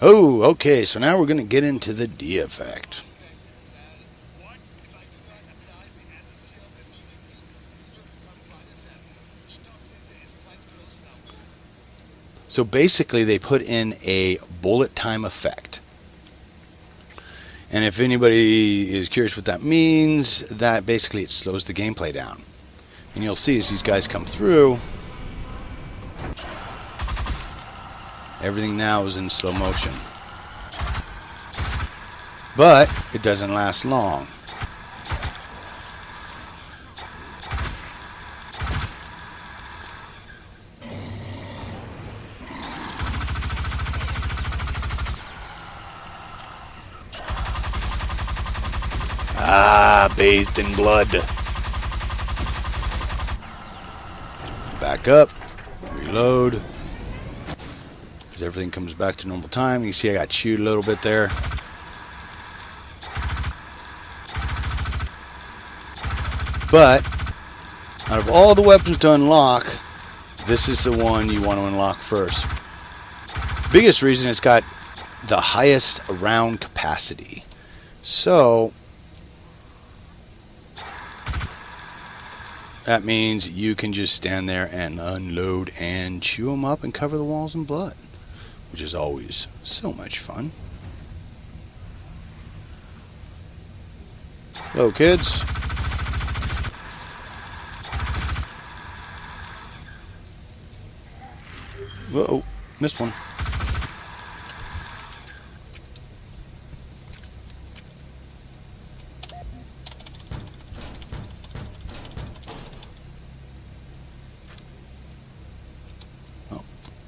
Oh, okay, so now we're going to get into the D effect. So basically they put in a bullet time effect. And if anybody is curious what that means, that basically it slows the gameplay down. And you'll see as these guys come through, everything now is in slow motion. But it doesn't last long. Ah, bathed in blood. Back up, reload. As everything comes back to normal time, you see I got chewed a little bit there. But out of all the weapons to unlock, this is the one you want to unlock first. Biggest reason it's got the highest round capacity. So that means you can just stand there and unload and chew them up and cover the walls in blood, which is always so much fun. Hello, kids. Whoa, missed one.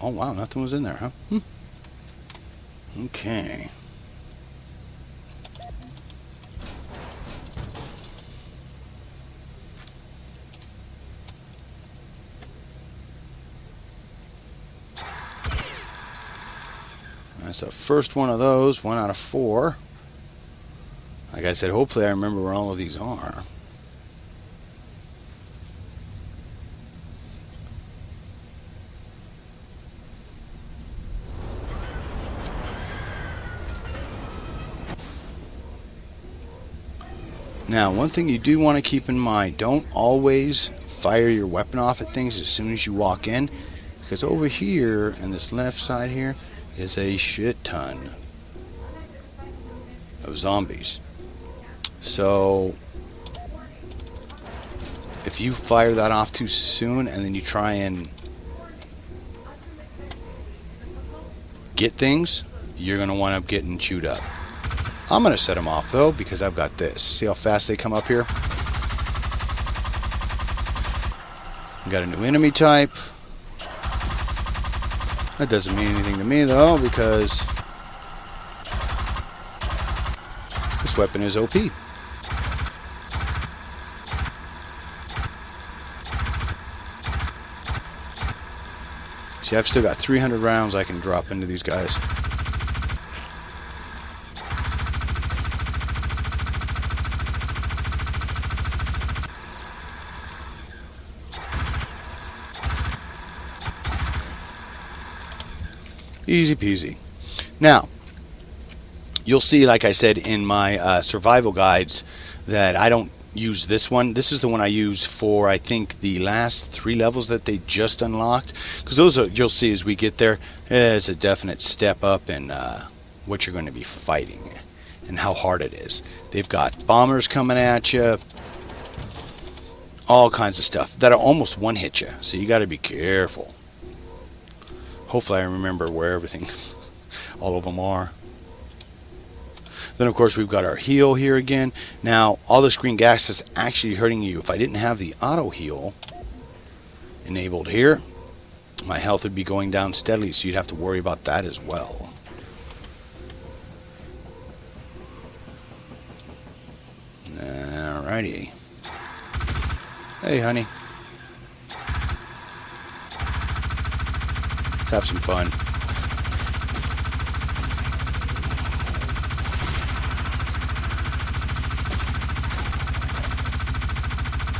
Oh wow, nothing was in there, huh? Okay. That's the first one of those, 1 out of 4. Like I said, hopefully I remember where all of these are. Now, one thing you do want to keep in mind, don't always fire your weapon off at things as soon as you walk in, because over here, in this left side here, is a shit ton of zombies. So if you fire that off too soon and then you try and get things, you're going to wind up getting chewed up. I'm going to set them off though, because I've got this. See how fast they come up here? We got a new enemy type. That doesn't mean anything to me though, because this weapon is OP. See, I've still got 300 rounds I can drop into these guys. Easy peasy. Now, you'll see, like I said, in my survival guides that I don't use this one. This is the one I use for, I think, the last 3 levels that they just unlocked. Because those are, you'll see as we get there, it's a definite step up in what you're going to be fighting and how hard it is. They've got bombers coming at you, all kinds of stuff that'll almost one-hit you. So you got to be careful. Hopefully I remember where everything, all of them are. Then of course we've got our heal here again. Now all this green gas is actually hurting you. If I didn't have the auto heal enabled here, my health would be going down steadily, so you'd have to worry about that as well. Alrighty. Hey honey. Let's have some fun.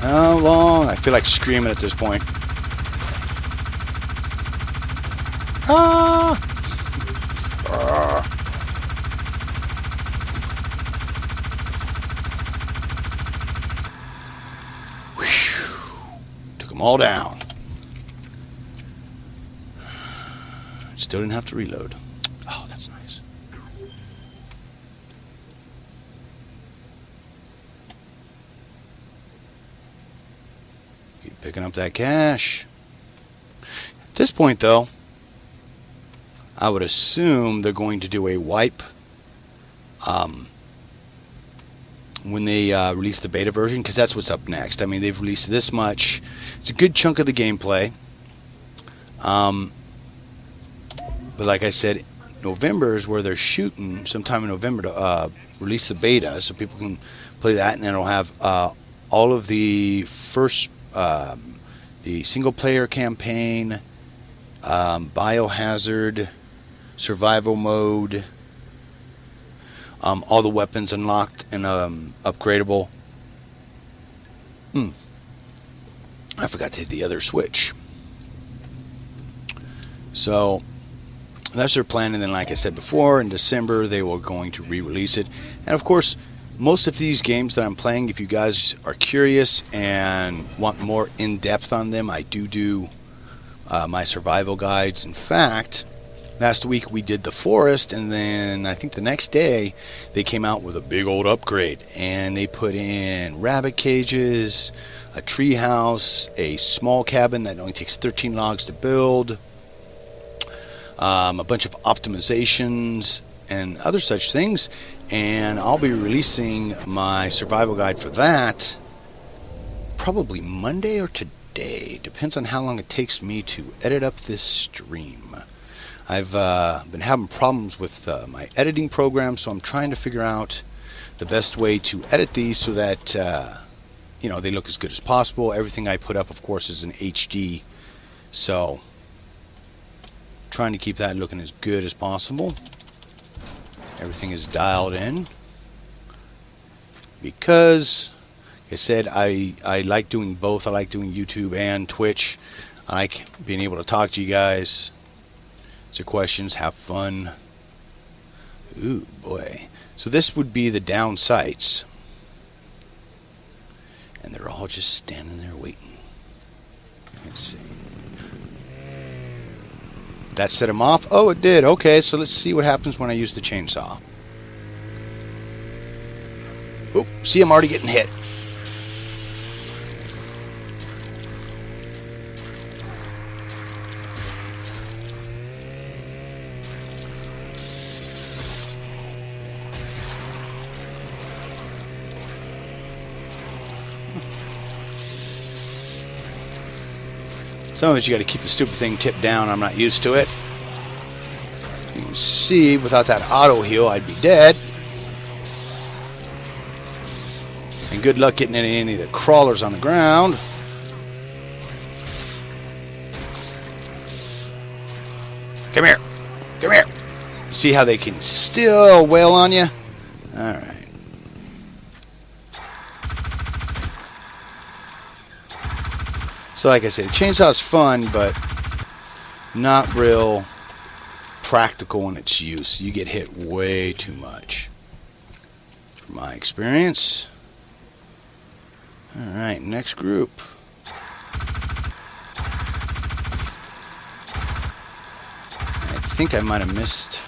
How long? I feel like screaming at this point. Ah! them all down. Still didn't have to reload. Oh, that's nice. Keep picking up that cash. At this point, though, I would assume they're going to do a wipe when they release the beta version, because that's what's up next. I mean, they've released this much. It's a good chunk of the gameplay. But like I said, November is where they're shooting, sometime in November, to release the beta, so people can play that, and then it'll have all of the first, the single-player campaign, biohazard, survival mode, all the weapons unlocked and upgradable. I forgot to hit the other switch. So that's their plan, and then like I said before, in December they were going to re-release it. And of course, most of these games that I'm playing, if you guys are curious and want more in-depth on them, I do my survival guides. In fact, last week we did the forest, and then I think the next day they came out with a big old upgrade, and they put in rabbit cages, a tree house, a small cabin that only takes 13 logs to build, a bunch of optimizations and other such things. And I'll be releasing my survival guide for that probably Monday or today. Depends on how long it takes me to edit up this stream. I've been having problems with my editing program, so I'm trying to figure out the best way to edit these so that you know, they look as good as possible. Everything I put up, of course, is in HD, so trying to keep that looking as good as possible. Everything is dialed in because, like I said, I like doing both. I like doing YouTube and Twitch. I like being able to talk to you guys, answer questions, have fun. Ooh, boy. So this would be the down sites. And they're all just standing there waiting. Let's see. That set them off? Oh, it did. Okay, so let's see what happens when I use the chainsaw. Oop, see, I'm already getting hit. Some of it you got to keep the stupid thing tipped down. I'm not used to it. You can see, without that auto heal, I'd be dead. And good luck getting any of the crawlers on the ground. Come here. Come here. See how they can still wail on you? Alright. So like I said, chainsaw's fun, but not real practical in its use. You get hit way too much, from my experience. Alright, next group. I think I might have missed.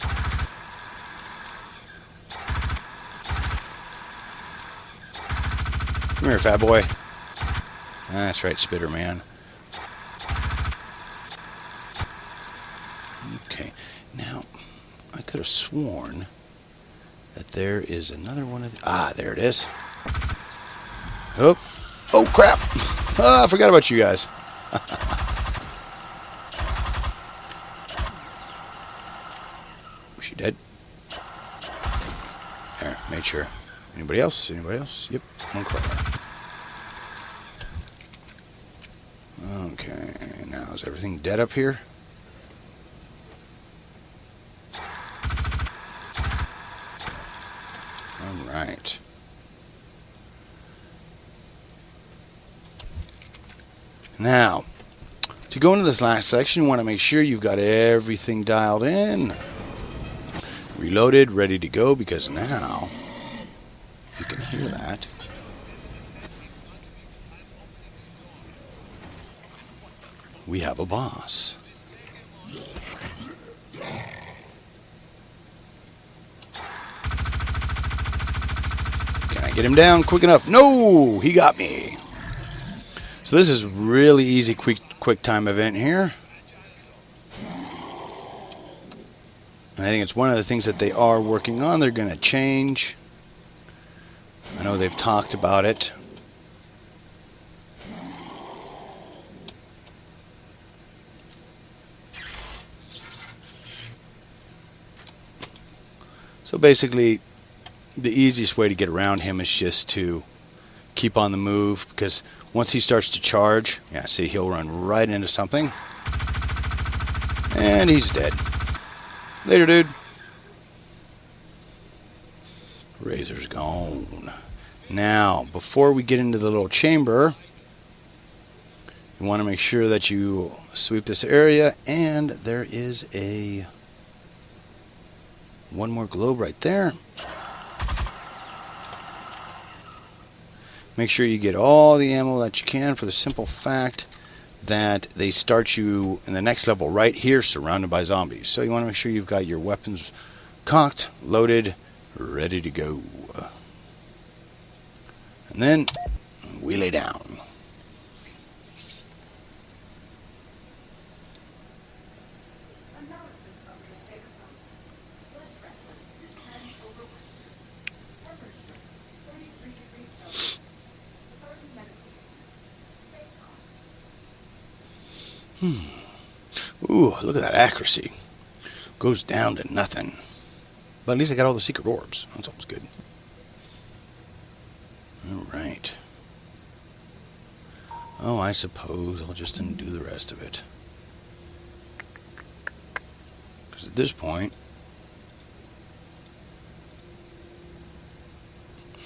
Come here, fat boy. That's right, Spitter Man. Okay, now I could have sworn that there is another one of the... Ah, there it is. Oh, oh crap! Ah, I forgot about you guys. Was she dead? There, made sure. Anybody else? Anybody else? Yep, one crawler. Okay, now is everything dead up here? Alright. Now, to go into this last section, you want to make sure you've got everything dialed in, reloaded, ready to go, because now, you can hear that. we have a boss. Can I get him down quick enough? No! He got me. So this is really easy, quick time event here. And I think it's one of the things that they are working on. They're going to change. I know they've talked about it. So basically, the easiest way to get around him is just to keep on the move, because once he starts to charge, yeah, see, he'll run right into something. And he's dead. Later, dude. Razor's gone. Now, before we get into the little chamber, you want to make sure that you sweep this area, and there is one more globe right there. Make sure you get all the ammo that you can, for the simple fact that they start you in the next level right here, surrounded by zombies. So you want to make sure you've got your weapons cocked, loaded, ready to go. And then we lay down. Ooh, look at that accuracy. Goes down to nothing. But at least I got all the secret orbs. That's always good. Alright. Oh, I suppose I'll just undo the rest of it. Because at this point...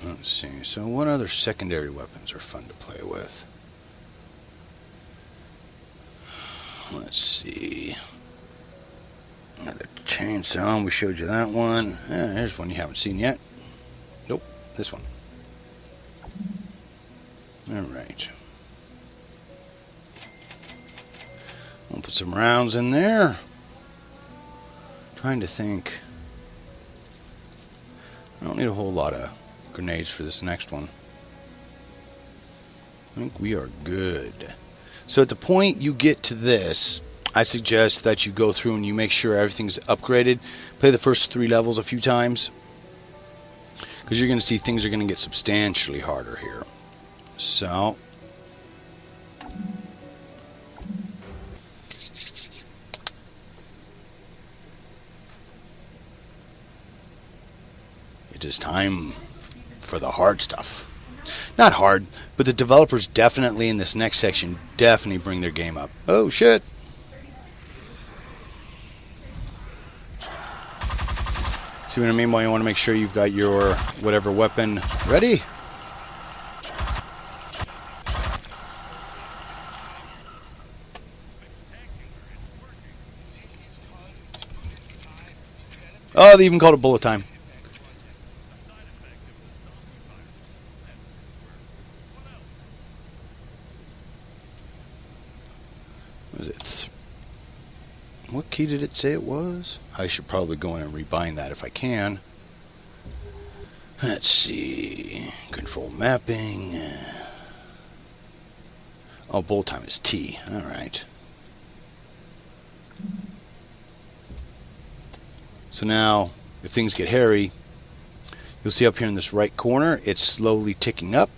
Let's see. So what other secondary weapons are fun to play with? Let's see. Another chainsaw. We showed you that one. There's one you haven't seen yet. Nope. This one. Alright. We'll put some rounds in there. Trying to think. I don't need a whole lot of grenades for this next one. I think we are good. So at the point you get to this, I suggest that you go through and you make sure everything's upgraded. Play the first 3 levels a few times, because you're going to see things are going to get substantially harder here. So it is time for the hard stuff. Not hard, but the developers definitely in this next section definitely bring their game up. Oh shit. See what I mean? Well, you want to make sure you've got your whatever weapon ready. Oh, they even called it bullet time. Was it? What key did it say it was? I should probably go in and rebind that if I can. Let's see. Control mapping. Oh, bullet time is T. Alright. So now, if things get hairy, you'll see up here in this right corner, it's slowly ticking up.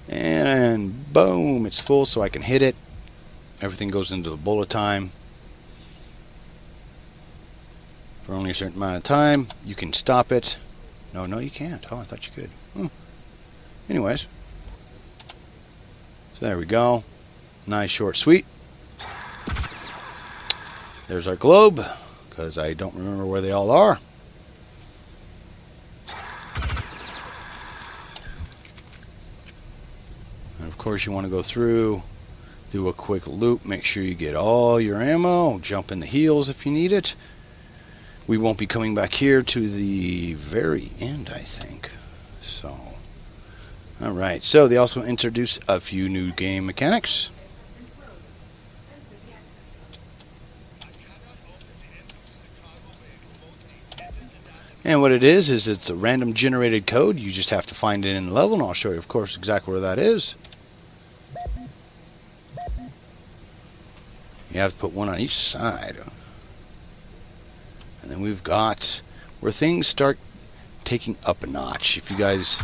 And boom, it's full, so I can hit it. Everything goes into the bullet time. For only a certain amount of time, you can stop it. No, you can't. Oh, I thought you could. Anyways. So there we go. Nice, short, sweet. There's our globe, because I don't remember where they all are. And of course you want to go through, do a quick loop, make sure you get all your ammo, jump in the heals if you need it. We won't be coming back here to the very end, I think. So, alright, so they also introduced a few new game mechanics. And what it is it's a random generated code. You just have to find it in the level, and I'll show you, of course, exactly where that is. You have to put one on each side. And then we've got where things start taking up a notch. If you guys...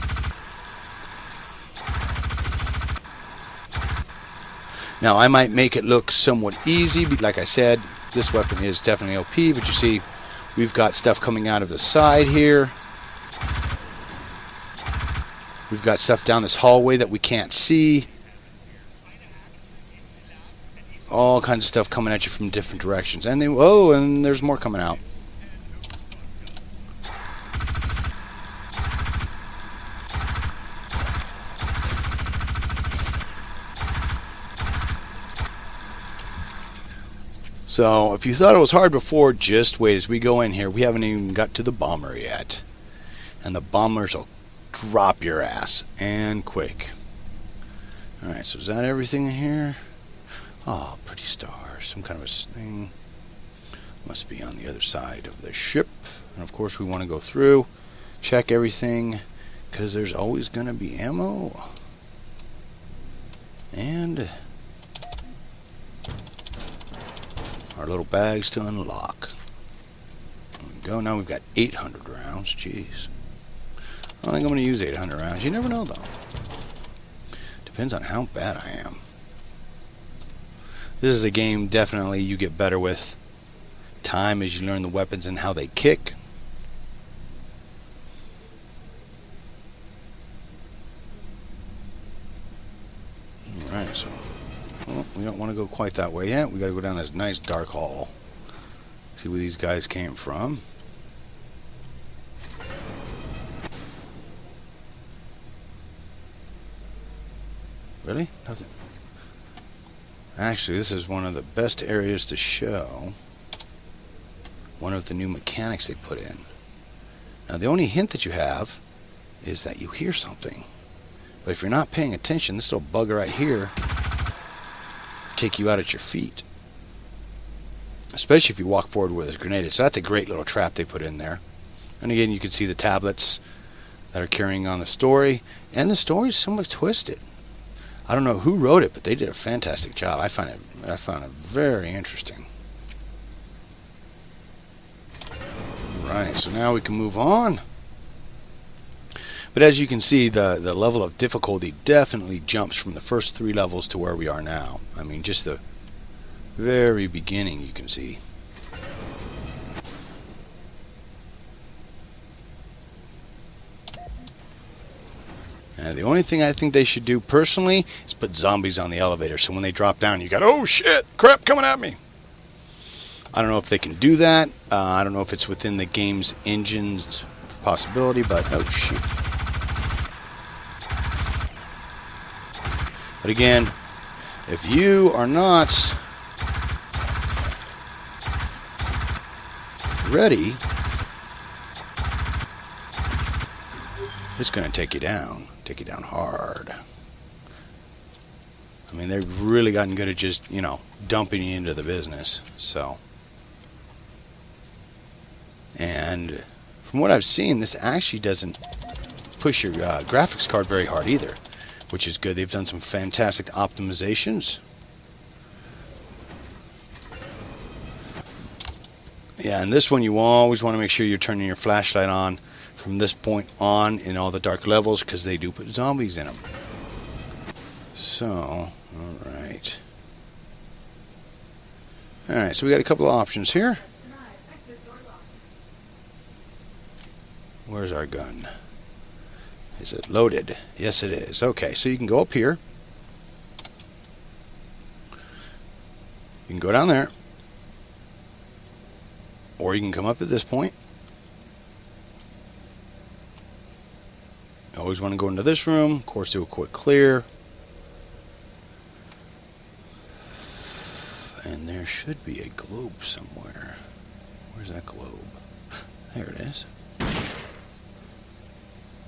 Now, I might make it look somewhat easy. Like I said, this weapon is definitely OP, but you see, we've got stuff coming out of the side here. We've got stuff down this hallway that we can't see. All kinds of stuff coming at you from different directions. And then, oh, and there's more coming out. So, if you thought it was hard before, just wait as we go in here. We haven't even got to the bomber yet. And the bombers will drop your ass. And quick. Alright, so is that everything in here? Oh, pretty stars. Some kind of a thing. Must be on the other side of the ship. And of course we want to go through, check everything, because there's always going to be ammo. And our little bags to unlock. There we go. Now we've got 800 rounds. Jeez. I don't think I'm going to use 800 rounds. You never know, though. Depends on how bad I am. This is a game definitely you get better with time as you learn the weapons and how they kick. Alright, so well, we don't want to go quite that way yet. We got to go down this nice dark hall. See where these guys came from. Really? Nothing. Actually, this is one of the best areas to show one of the new mechanics they put in. Now, the only hint that you have is that you hear something. But if you're not paying attention, this little bugger right here take you out at your feet. Especially if you walk forward where there's grenades. So that's a great little trap they put in there. And again, you can see the tablets that are carrying on the story. And the story's somewhat twisted. I don't know who wrote it, but they did a fantastic job. I found it very interesting. Right, so now we can move on. But as you can see, the level of difficulty definitely jumps from the first 3 levels to where we are now. I mean, just the very beginning you can see. And the only thing I think they should do personally is put zombies on the elevator, so when they drop down, you got, oh shit, crap coming at me. I don't know if they can do that. I don't know if it's within the game's engine's possibility, but oh shoot. But again, if you are not ready, it's going to take you down hard. I mean, they've really gotten good at just, you know, dumping you into the business. So, and from what I've seen, this actually doesn't push your graphics card very hard either, which is good. They've done some fantastic optimizations. Yeah, and this one you always want to make sure you're turning your flashlight on from this point on in all the dark levels, because they do put zombies in them. So, alright. Alright, so we got a couple of options here. Where's our gun? Is it loaded? Yes, it is. Okay, so you can go up here. You can go down there. Or you can come up at this point. You always want to go into this room. Of course, do a quick clear. And there should be a globe somewhere. Where's that globe? There it is.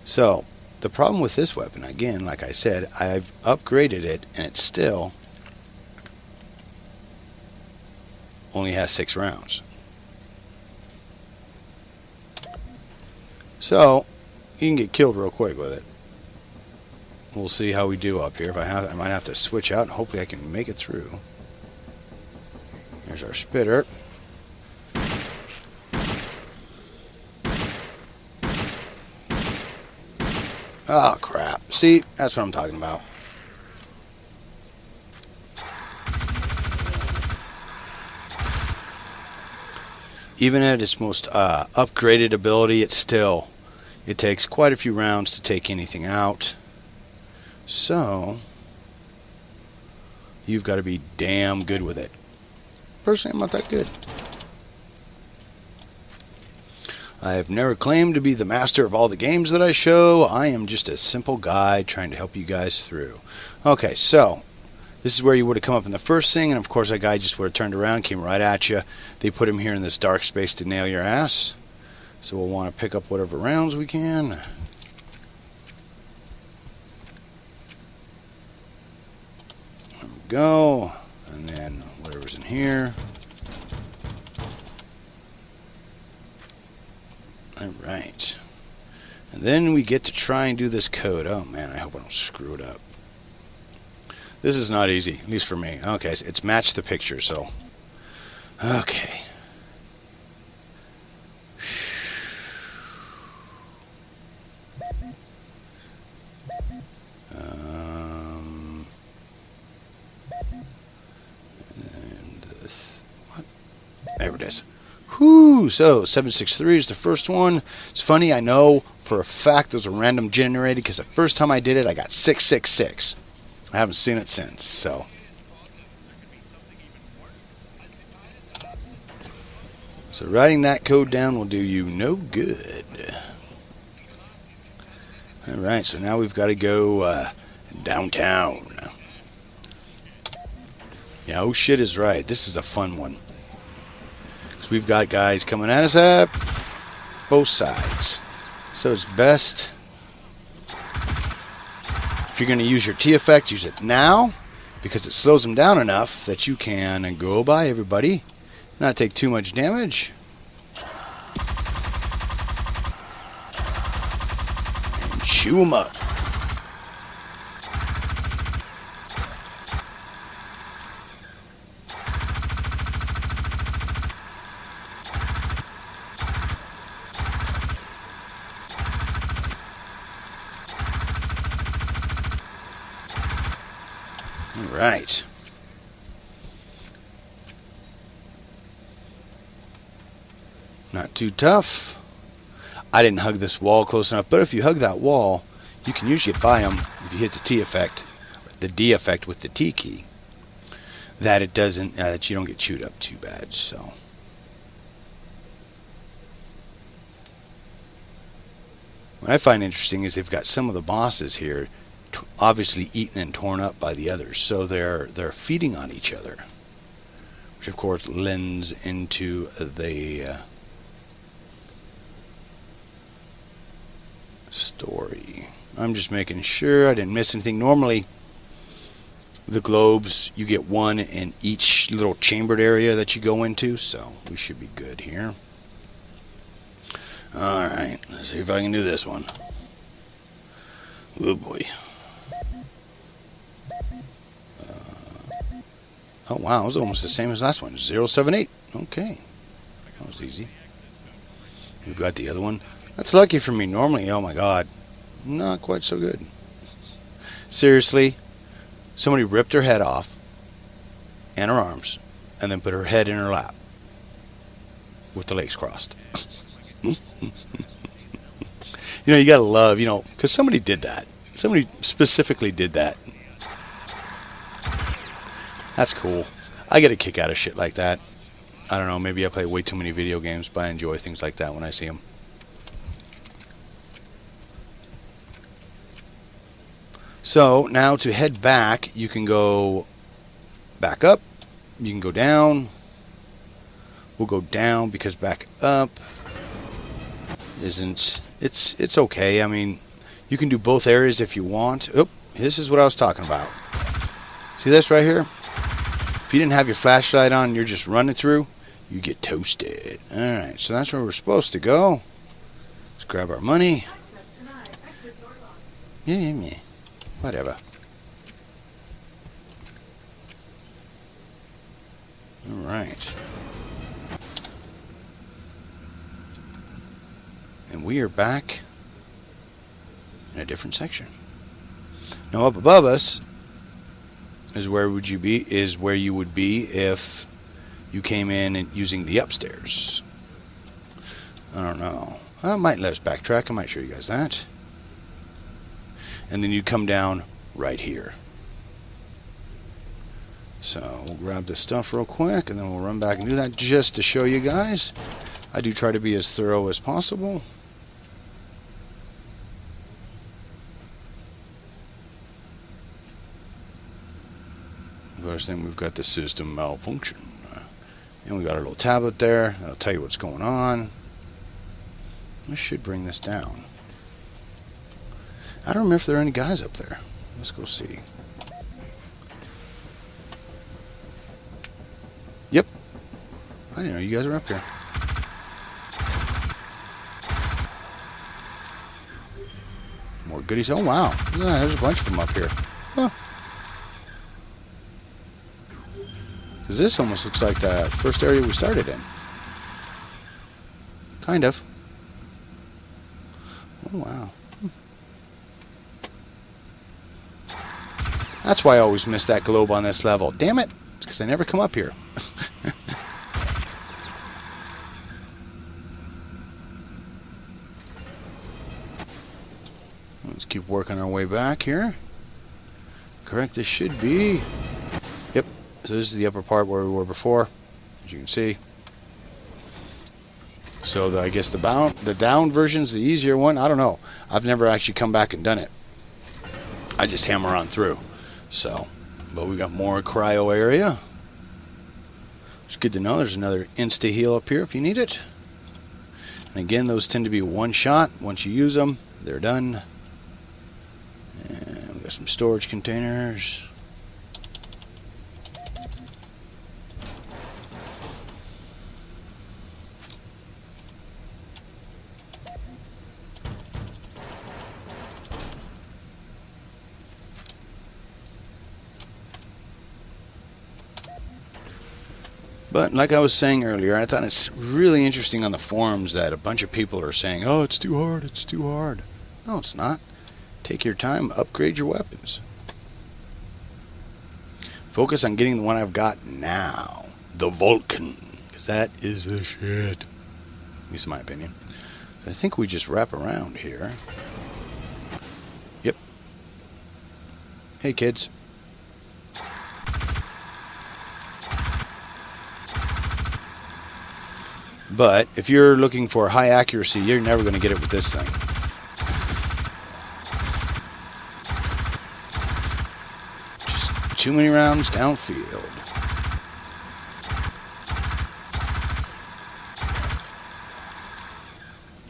So, the problem with this weapon, again, like I said, I've upgraded it, and it still only has 6 rounds. So you can get killed real quick with it. We'll see how we do up here. If I might have to switch out. Hopefully I can make it through. There's our spitter. Oh crap. See, that's what I'm talking about. Even at its most upgraded ability, it takes quite a few rounds to take anything out. So you've got to be damn good with it. Personally, I'm not that good. I have never claimed to be the master of all the games that I show. I am just a simple guy trying to help you guys through. Okay, so this is where you would have come up in the first thing, and of course that guy just would have turned around, came right at you. They put him here in this dark space to nail your ass. So we'll want to pick up whatever rounds we can. There we go. And then whatever's in here. Alright. And then we get to try and do this code. Oh man, I hope I don't screw it up. This is not easy, at least for me. Okay, so it's match the picture, so. Okay. And this. What? There it is. Whew, so 763 is the first one. It's funny, I know for a fact those are random generated because the first time I did it, I got 666. I haven't seen it since, so. So writing that code down will do you no good. Alright, so now we've got to go downtown. Yeah, oh shit is right. This is a fun one. We've got guys coming at us at both sides. So it's best, if you're going to use your T effect, use it now, because it slows them down enough that you can go by everybody, not take too much damage. And chew them up. Right. Not too tough. I didn't hug this wall close enough, but if you hug that wall, you can usually get by them if you hit the T effect, the D effect with the T key. That it doesn't, that you don't get chewed up too bad. So. What I find interesting is they've got some of the bosses here obviously eaten and torn up by the others, so they're feeding on each other, which of course lends into the story. I'm just making sure I didn't miss anything. Normally the globes, you get one in each little chambered area that you go into, so we should be good here. Alright, let's see if I can do this one. Oh boy. Oh wow, it was almost the same as last one. 078. Okay. That was easy. We've got the other one. That's lucky for me. Normally, oh my god, not quite so good. Seriously, somebody ripped her head off and her arms and then put her head in her lap with the legs crossed. You know, you gotta love, you know, because somebody did that. Somebody specifically did that. That's cool. I get a kick out of shit like that. I don't know, maybe I play way too many video games, but I enjoy things like that when I see them. So, now to head back, you can go back up, you can go down. We'll go down because back up isn't, it's okay. I mean, you can do both areas if you want. Oh, this is what I was talking about. See this right here? If you didn't have your flashlight on and you're just running through, you get toasted. Alright, so that's where we're supposed to go. Let's grab our money. Yeah. Whatever. Alright. And we are back in a different section. Now up above us is where you would be if you came in and using the upstairs. I don't know. I might let us backtrack. I might show you guys that. And then you come down right here. So we'll grab this stuff real quick and then we'll run back and do that just to show you guys. I do try to be as thorough as possible. First thing, we've got the system malfunction. And we got our little tablet there. That'll tell you what's going on. This should bring this down. I don't remember if there are any guys up there. Let's go see. Yep. I didn't know you guys were up there. More goodies. Oh, wow. Yeah, there's a bunch of them up here. Huh. Because this almost looks like the first area we started in. Kind of. Oh, wow. That's why I always miss that globe on this level. Damn it! It's because I never come up here. Let's keep working our way back here. Correct, this should be... Yep, so this is the upper part where we were before, as you can see. So I guess the down version's the easier one. I don't know. I've never actually come back and done it. I just hammer on through. So, but we got more cryo area. It's good to know there's another insta heal up here if you need it. And again, those tend to be one shot. Once you use them, they're done. And we got some storage containers. But like I was saying earlier, I thought it's really interesting on the forums that a bunch of people are saying, oh, it's too hard, it's too hard. No, it's not. Take your time, upgrade your weapons. Focus on getting the one I've got now, the Vulcan, because that is the shit. At least in my opinion. So I think we just wrap around here. Yep. Hey, kids. But if you're looking for high accuracy, you're never going to get it with this thing. Just too many rounds downfield.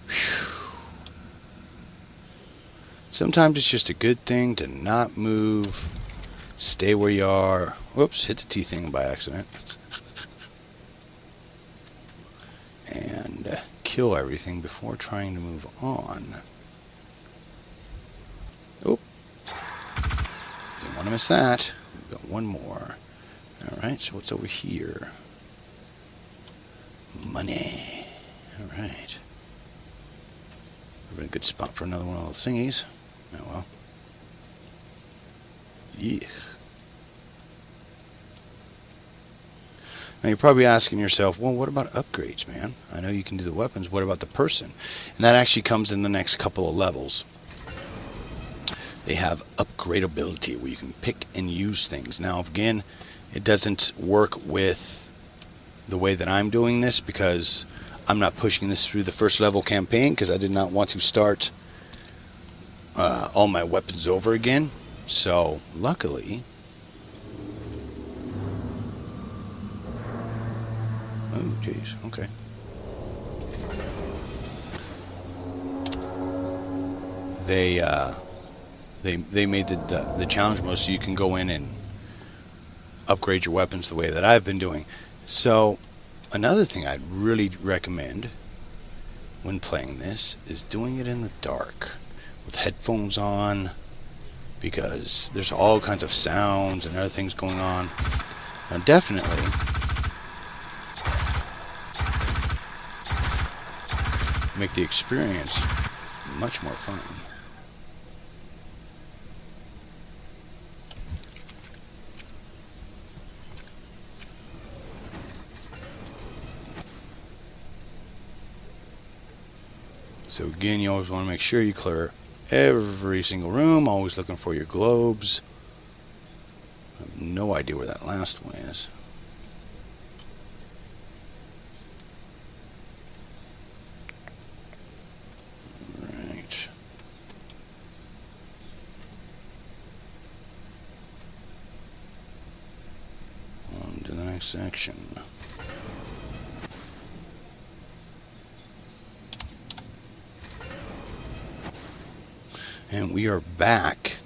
Whew. Sometimes it's just a good thing to not move, stay where you are. Whoops, hit the T thing by accident. And kill everything before trying to move on. Oh, didn't want to miss that. We've got one more. Alright, so what's over here? Money. Alright. We're in a good spot for another one of those thingies. Oh well. Yeesh. Now you're probably asking yourself, well, what about upgrades, man? I know you can do the weapons. What about the person? And that actually comes in the next couple of levels. They have upgradability where you can pick and use things. Now, again, it doesn't work with the way that I'm doing this because I'm not pushing this through the first level campaign because I did not want to start all my weapons over again. So, luckily... Oh, jeez. Okay. They made the challenge mode so you can go in and upgrade your weapons the way that I've been doing. So, another thing I'd really recommend when playing this is doing it in the dark with headphones on, because there's all kinds of sounds and other things going on. Now definitely make the experience much more fun. So again, you always want to make sure you clear every single room, always looking for your globes. I have no idea where that last one is. Right. On to the next section. And we are back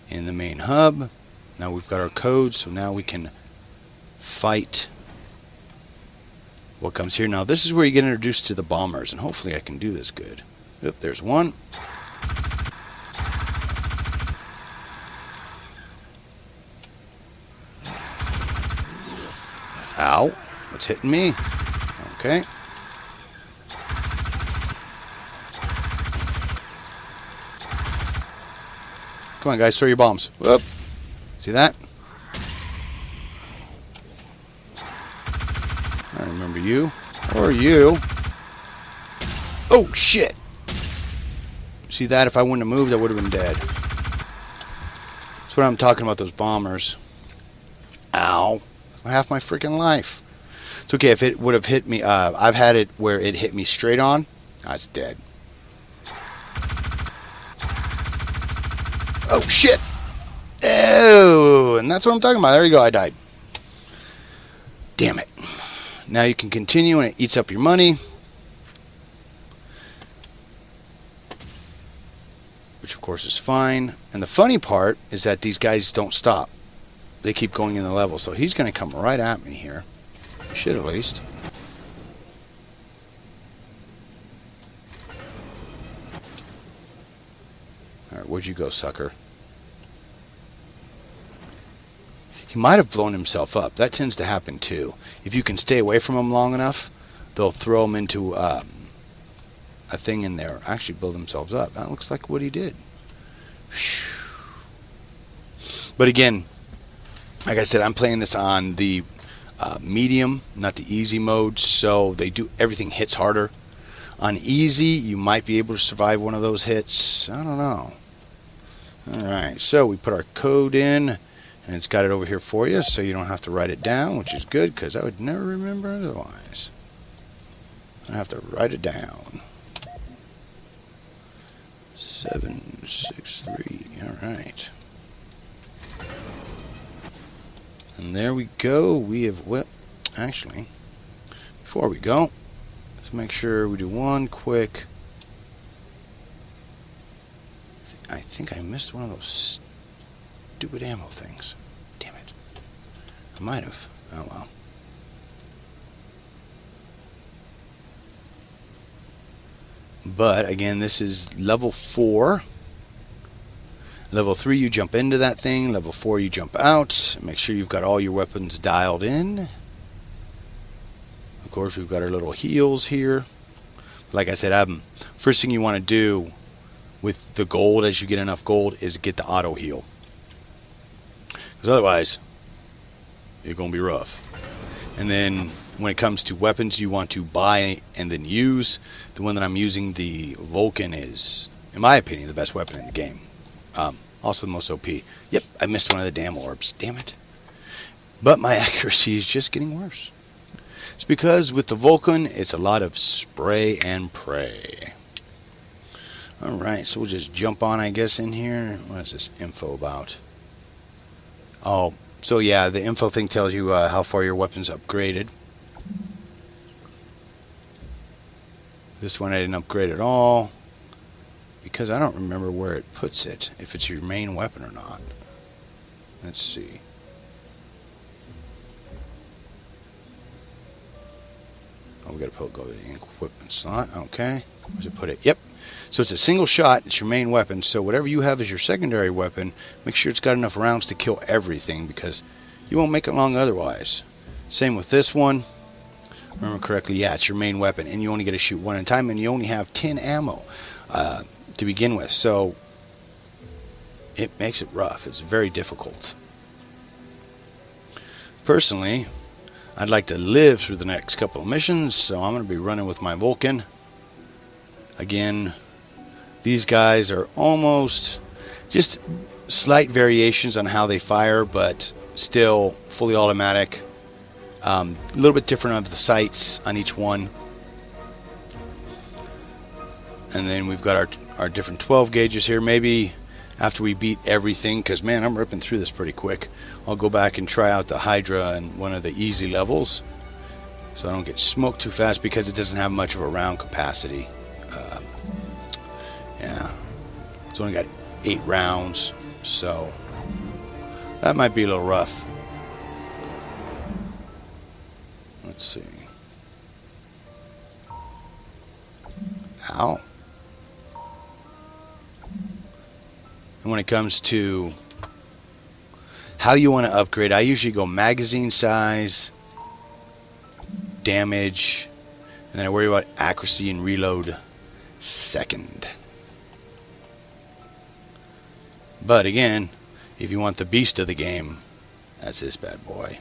in the main hub. Now we've got our codes, so now we can fight what comes here. Now this is where you get introduced to the bombers, and hopefully I can do this good. Yep, there's one. Ow, what's hitting me? Okay. Come on, guys, throw your bombs. Whoop. See that? I remember you. Or you. Oh, shit. See that? If I wouldn't have moved, I would have been dead. That's what I'm talking about, those bombers. Ow. Half my freaking life. It's okay if it would have hit me. I've had it where it hit me straight on. I was dead. Oh, shit. Oh, and that's what I'm talking about. There you go. I died. Damn it. Now you can continue, and it eats up your money. Which, of course, is fine. And the funny part is that these guys don't stop. They keep going in the level. So he's going to come right at me here. He should at least. Alright, where'd you go, sucker? He might have blown himself up. That tends to happen too. If you can stay away from them long enough, they'll throw them into a thing in there. Actually build themselves up. That looks like what he did. But again, like I said, I'm playing this on the medium, not the easy mode, so they do everything hits harder. On easy, you might be able to survive one of those hits. I don't know. Alright, so we put our code in, and it's got it over here for you, so you don't have to write it down, which is good, because I would never remember otherwise. I have to write it down. 763, alright. And there we go. We have, well, actually, before we go, let's make sure we do one quick. I think I missed one of those stupid ammo things. Damn it. I might have. Oh well. But again, this is level 4. Level 3, you jump into that thing. Level 4, you jump out. Make sure you've got all your weapons dialed in. Of course, we've got our little heals here. Like I said, first thing you want to do with the gold, as you get enough gold, is get the auto heal. Because otherwise, it's going to be rough. And then when it comes to weapons you want to buy and then use, the one that I'm using, the Vulcan, is, in my opinion, the best weapon in the game. Also the most OP. Yep, I missed one of the damn orbs. Damn it. But my accuracy is just getting worse. It's because with the Vulcan, it's a lot of spray and pray. Alright, so we'll just jump on, I guess, in here. What is this info about? Oh, so yeah, the info thing tells you how far your weapon's upgraded. This one I didn't upgrade at all, because I don't remember where it puts it, if it's your main weapon or not. Let's see. Oh, we got to go to the equipment slot. Okay. Where's it put it? Yep. So it's a single shot. It's your main weapon. So whatever you have as your secondary weapon, make sure it's got enough rounds to kill everything, because you won't make it long otherwise. Same with this one. Remember correctly, yeah, it's your main weapon, and you only get to shoot one at a time, and you only have 10 ammo to begin with. So it makes it rough. It's very difficult. Personally, I'd like to live through the next couple of missions, so I'm going to be running with my Vulcan. Again, these guys are almost just slight variations on how they fire, but still fully automatic. A little bit different of the sights on each one. And then we've got our different 12 gauges here. Maybe after we beat everything, because man, I'm ripping through this pretty quick, I'll go back and try out the Hydra and one of the easy levels, so I don't get smoked too fast, because it doesn't have much of a round capacity. Yeah, it's only got 8 rounds, so that might be a little rough. Let's see. Ow. And when it comes to how you want to upgrade, I usually go magazine size, damage, and then I worry about accuracy and reload second. But again, if you want the beast of the game, that's this bad boy.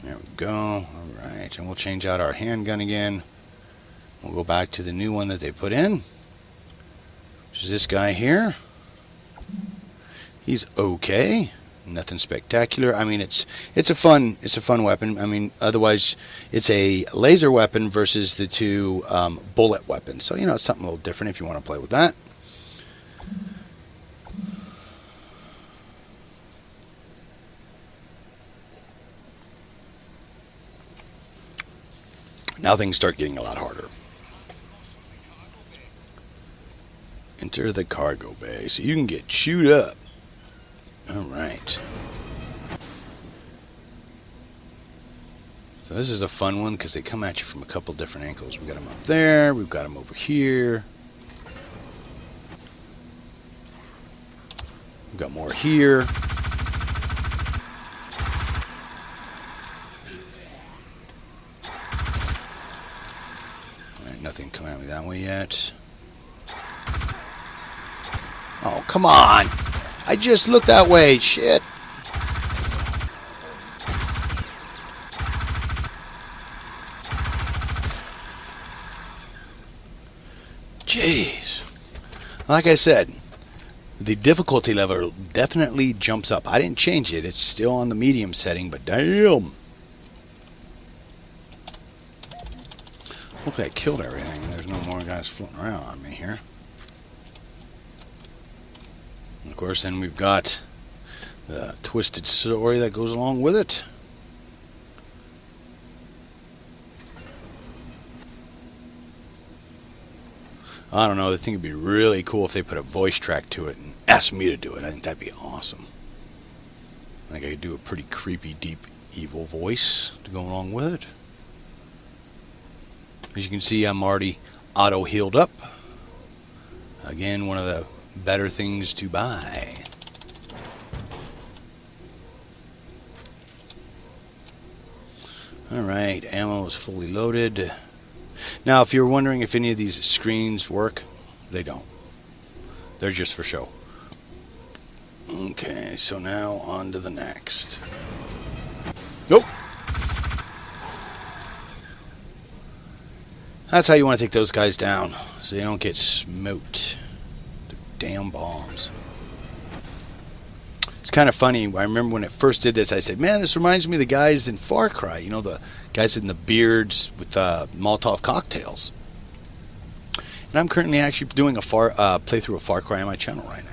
There we go. Alright, and we'll change out our handgun again. We'll go back to the new one that they put in, which is this guy here. He's okay. Nothing spectacular. I mean, it's a fun weapon. I mean, otherwise it's a laser weapon versus the two bullet weapons. So, you know, it's something a little different if you want to play with that. Now things start getting a lot harder. Enter the cargo bay, so you can get chewed up. Alright. So this is a fun one, because they come at you from a couple different angles. We've got them up there, we've got them over here. We've got more here. Alright, nothing coming at me that way yet. Oh, come on! I just looked that way, shit! Jeez. Like I said, the difficulty level definitely jumps up. I didn't change it, it's still on the medium setting, but damn! Hopefully I killed everything. There's no more guys floating around on me here. Of course, then we've got the twisted story that goes along with it. I don't know, I think it'd be really cool if they put a voice track to it and asked me to do it. I think that'd be awesome. I think I could do a pretty creepy, deep, evil voice to go along with it. As you can see, I'm already auto-healed up. Again, one of the better things to buy. Alright, ammo is fully loaded. Now, if you're wondering if any of these screens work, they don't. They're just for show. Okay, so now on to the next. Nope. That's how you want to take those guys down, so you don't get smoked. Damn bombs. It's kind of funny. I remember when it first did this, I said, man, this reminds me of the guys in Far Cry. You know, the guys in the beards with Molotov cocktails. And I'm currently actually doing a playthrough of Far Cry on my channel right now.